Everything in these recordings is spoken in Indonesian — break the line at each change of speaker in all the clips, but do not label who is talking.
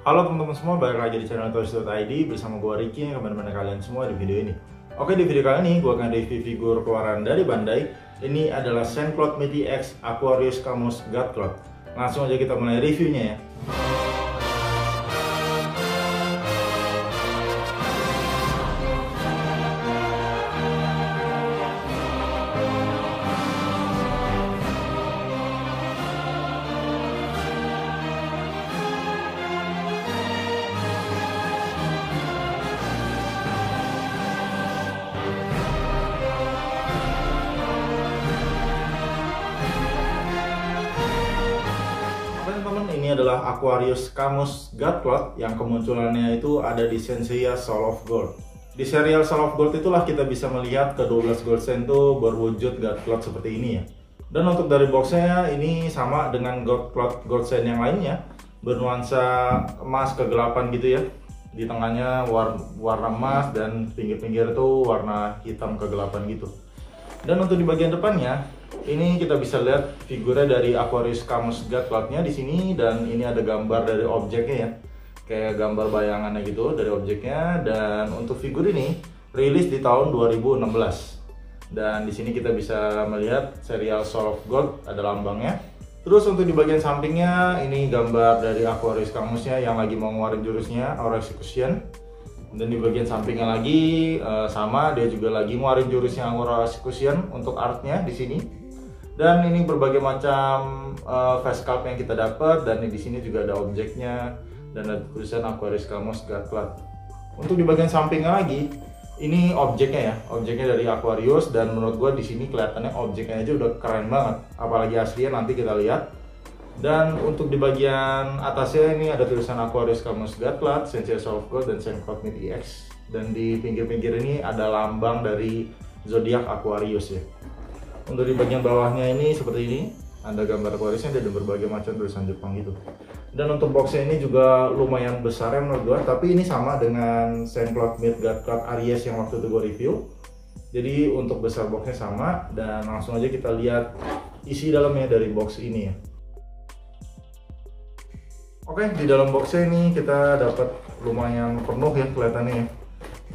Halo teman-teman semua, balik lagi di channel Toys.id bersama gue Ricky yang akan menemani kalian semua di video ini. Oke, di video kali ini gue akan review figur keluaran dari Bandai. Ini adalah Saint-Claude Mighty X Aquarius Camus God Cloth. Langsung aja kita mulai reviewnya ya. Teman-teman, ini adalah Aquarius Camus God Cloth yang kemunculannya itu ada di Senseiya Soul of Gold. Di serial Soul of Gold itulah kita bisa melihat ke-12 gold chain itu berwujud God Cloth seperti ini ya. Dan untuk dari boxnya ini sama dengan God Cloth gold chain yang lainnya, bernuansa emas kegelapan gitu ya. Di tengahnya warna emas dan pinggir-pinggir itu warna hitam kegelapan gitu. Dan untuk di bagian depannya, ini kita bisa lihat figurnya dari Aquarius Camus God Cloth-nya di sini, dan ini ada gambar dari objeknya ya. Kayak gambar bayangannya gitu dari objeknya. Dan untuk figur ini rilis di tahun 2016. Dan di sini kita bisa melihat serial Soul of Gold, ada lambangnya. Terus untuk di bagian sampingnya ini gambar dari Aquarius Camus-nya yang lagi mau ngeluarin jurusnya Aura Execution. Dan di bagian sampingnya lagi sama, dia juga lagi ngeluarin jurusnya Aura Execution untuk artnya di sini. Dan ini berbagai macam face sculpt yang kita dapat, dan di sini juga ada objeknya dan ada tulisan Aquarius Camus God Cloth. Untuk di bagian sampingnya lagi, ini objeknya ya, objeknya dari Aquarius, dan menurut gua di sini kelihatannya objeknya aja udah keren banget, apalagi aslinya nanti kita lihat. Dan untuk di bagian atasnya ini ada tulisan Aquarius Camus God Cloth, Senseiya Soul of Gold, dan Saint-Claude Mighty X. Dan di pinggir-pinggir ini ada lambang dari zodiak Aquarius ya. Untuk di bagian bawahnya ini seperti ini, ada gambar Aquariusnya dan berbagai macam tulisan Jepang gitu. Dan untuk boxnya ini juga lumayan besar ya menurut gua, tapi ini sama dengan Saint-Claude Mighty God Cloth Aries yang waktu itu gua review. Jadi untuk besar boxnya sama, dan langsung aja kita lihat isi dalamnya dari box ini ya. Oke, di dalam boxnya ini kita dapat lumayan penuh ya kelihatannya ya.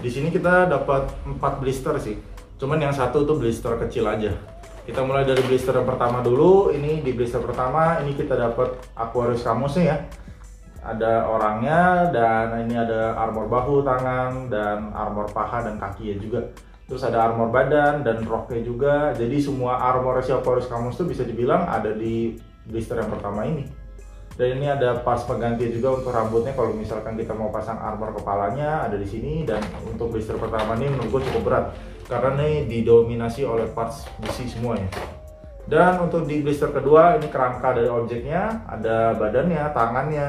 Di sini kita dapat 4 blister sih. Cuman yang satu tuh blister kecil aja. Kita mulai dari blister yang pertama dulu. Ini di blister pertama ini kita dapat Aquarius Camusnya ya. Ada orangnya, dan ini ada armor bahu, tangan, dan armor paha dan kaki ya juga. Terus ada armor badan dan roknya juga. Jadi semua armor si Aquarius Camus tuh bisa dibilang ada di blister yang pertama ini. Dan ini ada parts pengganti juga untuk rambutnya kalau misalkan kita mau pasang armor kepalanya, ada di sini. Dan untuk blister pertama ini menurut gue cukup berat karena ini didominasi oleh parts besi semuanya. Dan untuk di blister kedua ini kerangka dari objeknya, ada badannya, tangannya,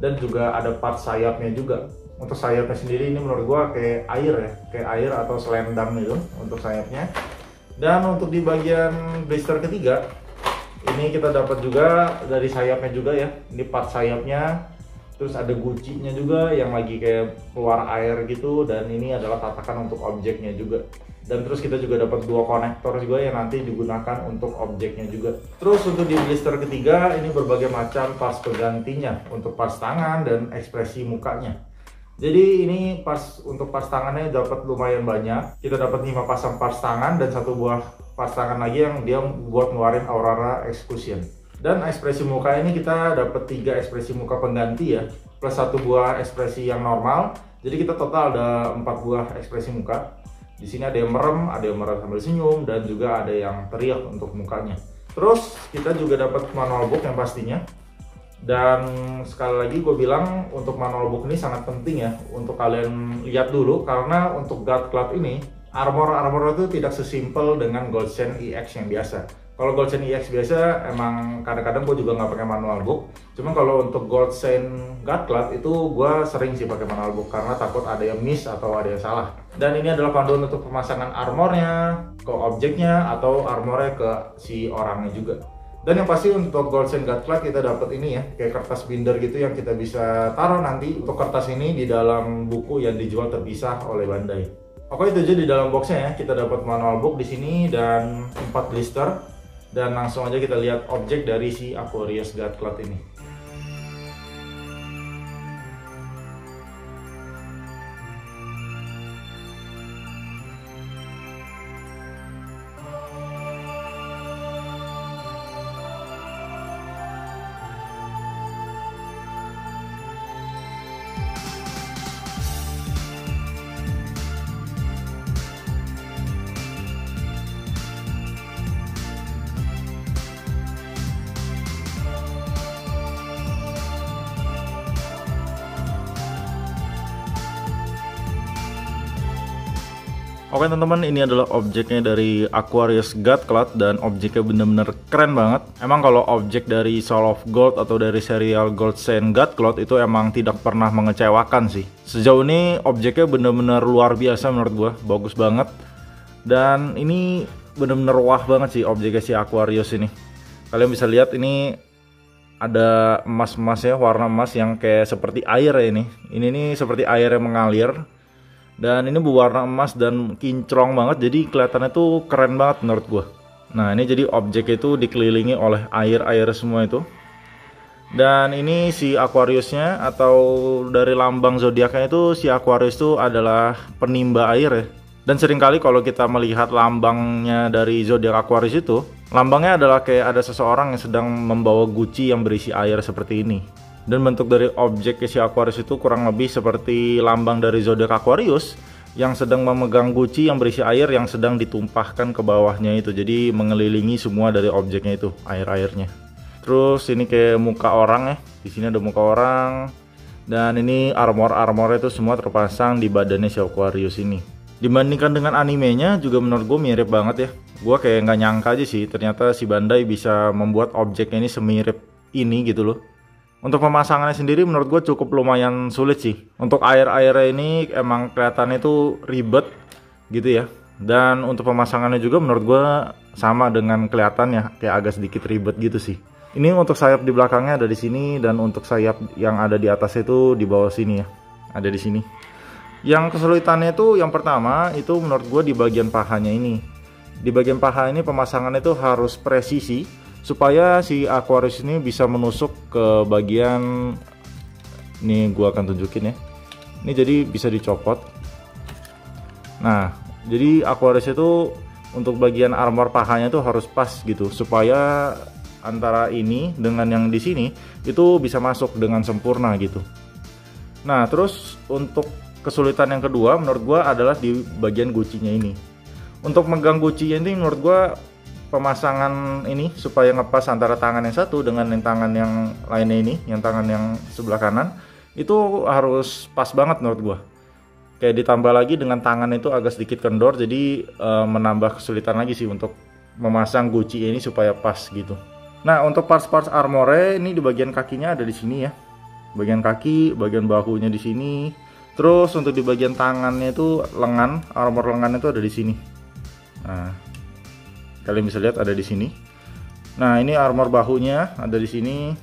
dan juga ada parts sayapnya juga. Untuk sayapnya sendiri ini menurut gue kayak air ya, kayak air atau selendang gitu untuk sayapnya. Dan untuk di bagian blister ketiga ini kita dapat juga dari sayapnya juga ya, ini part sayapnya. Terus ada gucinya juga yang lagi kayak keluar air gitu, dan ini adalah tatakan untuk objeknya juga. Dan terus kita juga dapat 2 konektor juga yang nanti digunakan untuk objeknya juga. Terus untuk di blister ketiga ini berbagai macam parts penggantinya untuk parts tangan dan ekspresi mukanya. Jadi ini untuk parts tangannya dapat lumayan banyak. Kita dapat 5 pasang parts tangan dan 1 buah parts tangan lagi yang dia buat ngeluarin Aura Execution. Dan ekspresi muka ini kita dapat 3 ekspresi muka pengganti ya, plus 1 buah ekspresi yang normal. Jadi kita total ada 4 buah ekspresi muka. Di sini ada yang merem sambil senyum, dan juga ada yang teriak untuk mukanya. Terus kita juga dapat manual book yang pastinya. Dan sekali lagi gue bilang untuk manual book ini sangat penting ya untuk kalian lihat dulu, karena untuk God Cloth ini armor itu tidak sesimpel dengan Gold Chain EX yang biasa. Kalau Gold Chain EX biasa emang kadang-kadang gue juga nggak pakai manual book. Cuma kalau untuk Gold Chain God Cloth itu gue sering sih pakai manual book karena takut ada yang miss atau ada yang salah. Dan ini adalah panduan untuk pemasangan armornya ke objeknya atau armornya ke si orangnya juga. Dan yang pasti untuk Gold Chain God Cloth kita dapat ini ya, kayak kertas binder gitu yang kita bisa taruh nanti untuk kertas ini di dalam buku yang dijual terpisah oleh Bandai. Oke, itu aja di dalam boxnya ya. Kita dapat manual book di sini dan 4 blister. Dan langsung aja kita lihat objek dari si Aquarius God Cloth ini. Oke teman-teman, ini adalah objeknya dari Aquarius God Cloud dan objeknya bener-bener keren banget. Emang kalau objek dari Soul of Gold atau dari serial Goldshine God Cloud itu emang tidak pernah mengecewakan sih. Sejauh ini objeknya bener-bener luar biasa menurut gua, bagus banget. Dan ini bener-bener wah banget sih objeknya si Aquarius ini. Kalian bisa lihat ini ada emas-emasnya, warna emas yang kayak seperti air ya ini. Ini nih seperti air yang mengalir. Dan ini berwarna emas dan kinclong banget, jadi kelihatannya tuh keren banget menurut gua. Nah ini jadi objek itu dikelilingi oleh air-air semua itu. Dan ini si Aquariusnya atau dari lambang zodiaknya itu si Aquarius itu adalah penimba air ya. Dan seringkali kalau kita melihat lambangnya dari zodiak Aquarius itu, lambangnya adalah kayak ada seseorang yang sedang membawa guci yang berisi air seperti ini. Dan bentuk dari objek si Aquarius itu kurang lebih seperti lambang dari zodiak Aquarius yang sedang memegang guci yang berisi air yang sedang ditumpahkan ke bawahnya itu. Jadi mengelilingi semua dari objeknya itu, air-airnya. Terus ini kayak muka orang ya. Di sini ada muka orang. Dan ini armor-armornya itu semua terpasang di badannya si Aquarius ini. Dibandingkan dengan animenya juga menurut gue mirip banget ya. Gue kayak nggak nyangka aja sih ternyata si Bandai bisa membuat objeknya ini semirip ini gitu loh. Untuk pemasangannya sendiri menurut gue cukup lumayan sulit sih. Untuk air-airnya ini emang kelihatannya itu ribet gitu ya. Dan untuk pemasangannya juga menurut gue sama dengan kelihatannya kayak agak sedikit ribet gitu sih. Ini untuk sayap di belakangnya ada di sini dan untuk sayap yang ada di atas itu di bawah sini ya. Ada di sini. Yang kesulitannya itu yang pertama itu menurut gue di bagian pahanya ini. Di bagian paha ini pemasangannya itu harus presisi supaya si Aquarius ini bisa menusuk ke bagian ini, gua akan tunjukin ya. Ini jadi bisa dicopot. Nah, jadi Aquarius itu untuk bagian armor pahanya itu harus pas gitu supaya antara ini dengan yang di sini itu bisa masuk dengan sempurna gitu. Nah, terus untuk kesulitan yang kedua menurut gua adalah di bagian gucinya ini. Untuk megang gucinya ini menurut gua pemasangan ini supaya ngepas antara tangan yang satu dengan yang tangan yang lainnya ini, yang tangan yang sebelah kanan itu harus pas banget menurut gua. Kayak ditambah lagi dengan tangan itu agak sedikit kendor, jadi menambah kesulitan lagi sih untuk memasang guci ini supaya pas gitu. Nah untuk parts-parts armornya ini di bagian kakinya ada di sini ya, bagian kaki, bagian bahunya di sini. Terus untuk di bagian tangannya itu lengan, armor lengannya itu ada di sini. Nah, kalian bisa lihat ada di sini. Nah, ini armor bahunya ada di sini.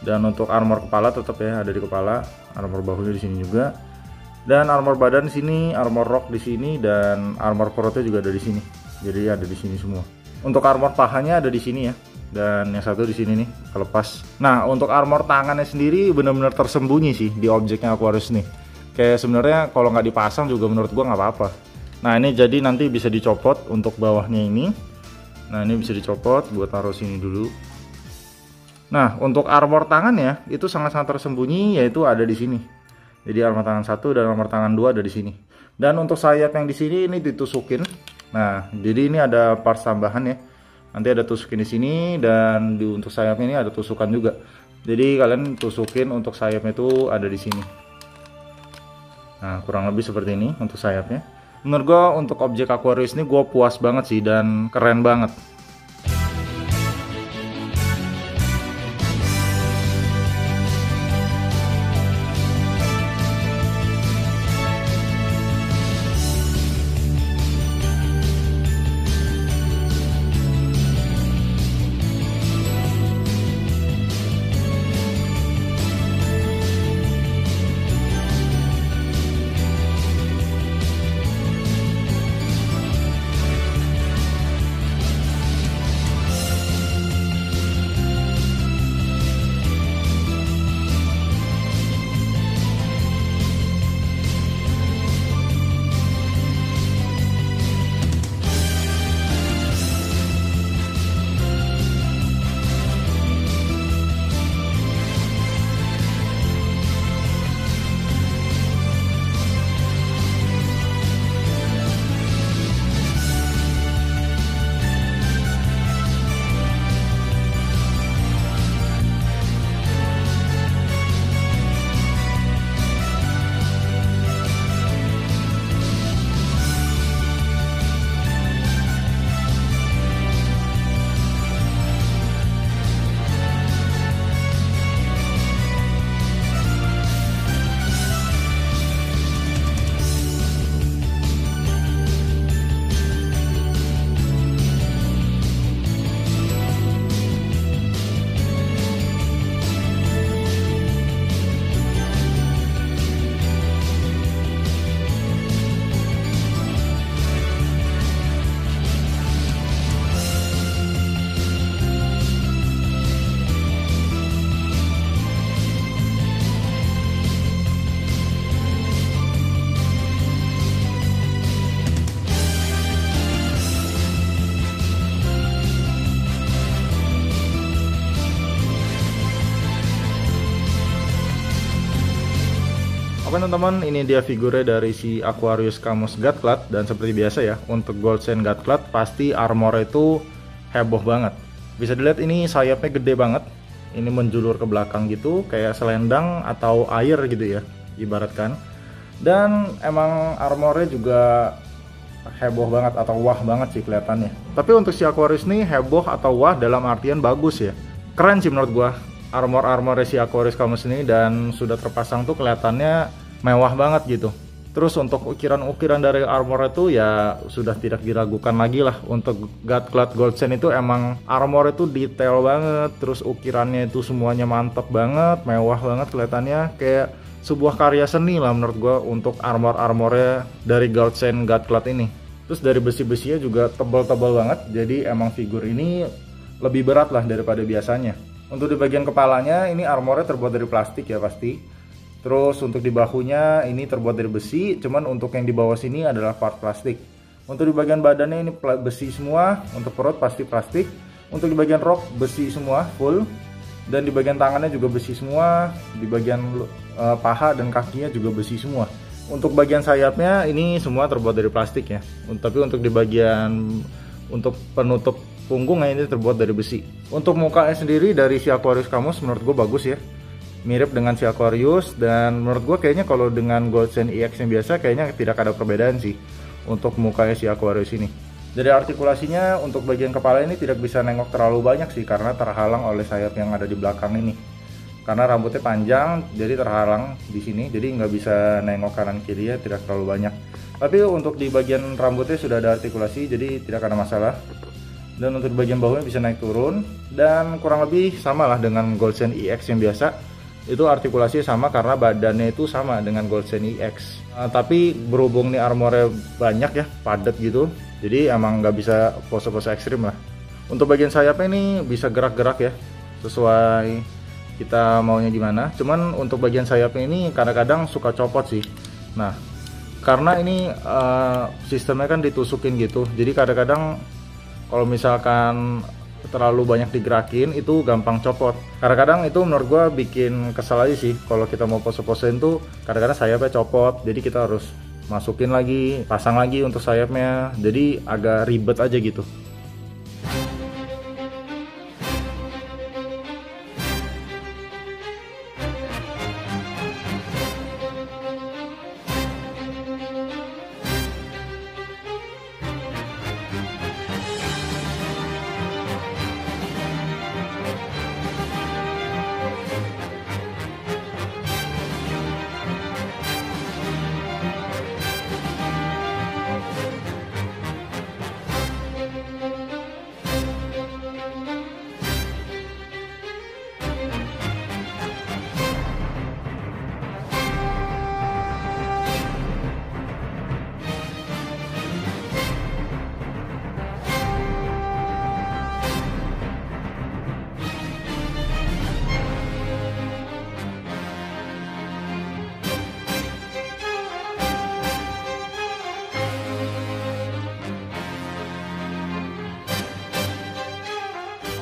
Dan untuk armor kepala tetap ya ada di kepala. Armor bahunya di sini juga. Dan armor badan di sini, armor rok di sini dan armor perutnya juga ada di sini. Jadi ada di sini semua. Untuk armor pahanya ada di sini ya. Dan yang satu di sini nih, kelepas. Nah, untuk armor tangannya sendiri benar-benar tersembunyi sih di objeknya Aquarius nih. Kayak sebenarnya kalau nggak dipasang juga menurut gua nggak apa-apa. Nah ini jadi nanti bisa dicopot untuk bawahnya ini. Nah ini bisa dicopot, buat taruh sini dulu. Nah untuk armor tangannya itu sangat-sangat tersembunyi, yaitu ada di sini. Jadi armor tangan 1 dan armor tangan 2 ada di sini. Dan untuk sayap yang di sini ini ditusukin. Nah jadi ini ada parts tambahan ya. Nanti ada tusukin di sini dan untuk sayapnya ini ada tusukan juga. Jadi kalian tusukin untuk sayapnya itu ada di sini. Nah kurang lebih seperti ini untuk sayapnya. Menurut gue untuk objek Aquarius ini gue puas banget sih dan keren banget. Oke teman-teman, ini dia figurnya dari si Aquarius Camus Godclad. Dan seperti biasa ya, untuk Goldstein Godclad pasti armor itu heboh banget. Bisa dilihat ini sayapnya gede banget. Ini menjulur ke belakang gitu, kayak selendang atau air gitu ya, ibaratkan. Dan emang armornya juga heboh banget atau wah banget sih kelihatannya. Tapi untuk si Aquarius nih heboh atau wah dalam artian bagus ya. Keren sih menurut gua armor si Aquarius Camus ini, dan sudah terpasang tuh kelihatannya mewah banget gitu. Terus untuk ukiran-ukiran dari armor itu ya sudah tidak diragukan lagi lah. Untuk Godclad Goldstein itu emang armor itu detail banget, terus ukirannya itu semuanya mantep banget, mewah banget kelihatannya, kayak sebuah karya seni lah menurut gua untuk armornya dari Goldstein Godclad ini. Terus dari besi-besinya juga tebal-tebal banget, jadi emang figur ini lebih berat lah daripada biasanya. Untuk di bagian kepalanya ini armornya terbuat dari plastik ya pasti. Terus untuk di bahunya ini terbuat dari besi, cuman untuk yang di bawah sini adalah part plastik. Untuk di bagian badannya ini besi semua, untuk perut pasti plastik. Untuk di bagian rok besi semua full, dan di bagian tangannya juga besi semua, di bagian paha dan kakinya juga besi semua. Untuk bagian sayapnya ini semua terbuat dari plastik ya. Tapi untuk di bagian untuk penutup punggungnya ini terbuat dari besi. Untuk mukanya sendiri dari si Aquarius Camus menurut gue bagus ya, mirip dengan si Aquarius, dan menurut gue kayaknya kalau dengan Goldstein EX yang biasa kayaknya tidak ada perbedaan sih untuk mukanya si Aquarius ini. Dari artikulasinya untuk bagian kepala ini tidak bisa nengok terlalu banyak sih karena terhalang oleh sayap yang ada di belakang ini. Karena rambutnya panjang jadi terhalang di sini, jadi nggak bisa nengok kanan kiri ya, tidak terlalu banyak. Tapi untuk di bagian rambutnya sudah ada artikulasi, jadi tidak ada masalah. Dan untuk bagian bahunya bisa naik turun, dan kurang lebih sama lah dengan Goldstein EX yang biasa. Itu artikulasinya sama karena badannya itu sama dengan Goldstein EX. Tapi berhubung nih armornya banyak ya, padat gitu, jadi emang nggak bisa pose-pose ekstrim lah. Untuk bagian sayapnya ini bisa gerak-gerak ya, sesuai kita maunya gimana. Cuman untuk bagian sayapnya ini kadang-kadang suka copot sih. Nah, karena ini sistemnya kan ditusukin gitu, jadi kadang-kadang kalau misalkan terlalu banyak digerakin itu gampang copot. Kadang-kadang itu menurut gue bikin kesel aja sih kalau kita mau pose-posein tuh kadang-kadang sayapnya copot, jadi kita harus masukin lagi, pasang lagi untuk sayapnya, jadi agak ribet aja gitu.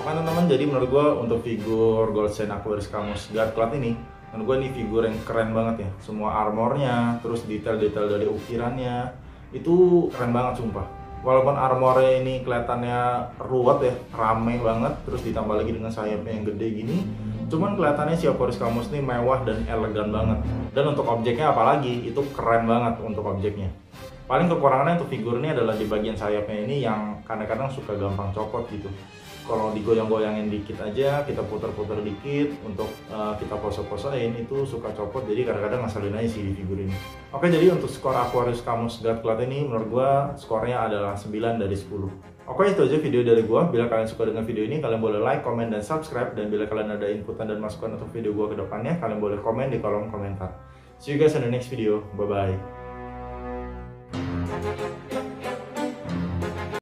Teman-teman, jadi menurut gue untuk figur Goldstein Aquarius Camus Godclad ini, menurut gue ini figur yang keren banget ya. Semua armornya, terus detail-detail dari ukirannya itu keren banget sumpah. Walaupun armornya ini kelihatannya ruwet ya, rame banget, terus ditambah lagi dengan sayapnya yang gede gini, cuman kelihatannya si Aquarius Camus ini mewah dan elegan banget. Dan untuk objeknya apalagi, itu keren banget untuk objeknya. Paling kekurangannya untuk figur ini adalah di bagian sayapnya ini yang kadang-kadang suka gampang copot gitu. Kalau digoyang-goyangin dikit aja, kita putar-putar dikit untuk kita pose-posein itu suka copot, jadi kadang-kadang ngasalin aja sih di figur ini. Oke, jadi untuk skor Aquarius Camus Godclad ini menurut gua skornya adalah 9 dari 10. Oke, itu aja video dari gua. Bila kalian suka dengan video ini, kalian boleh like, comment, dan subscribe. Dan bila kalian ada inputan dan masukan untuk video gua ke depannya, kalian boleh komen di kolom komentar. See you guys in the next video. Bye-bye.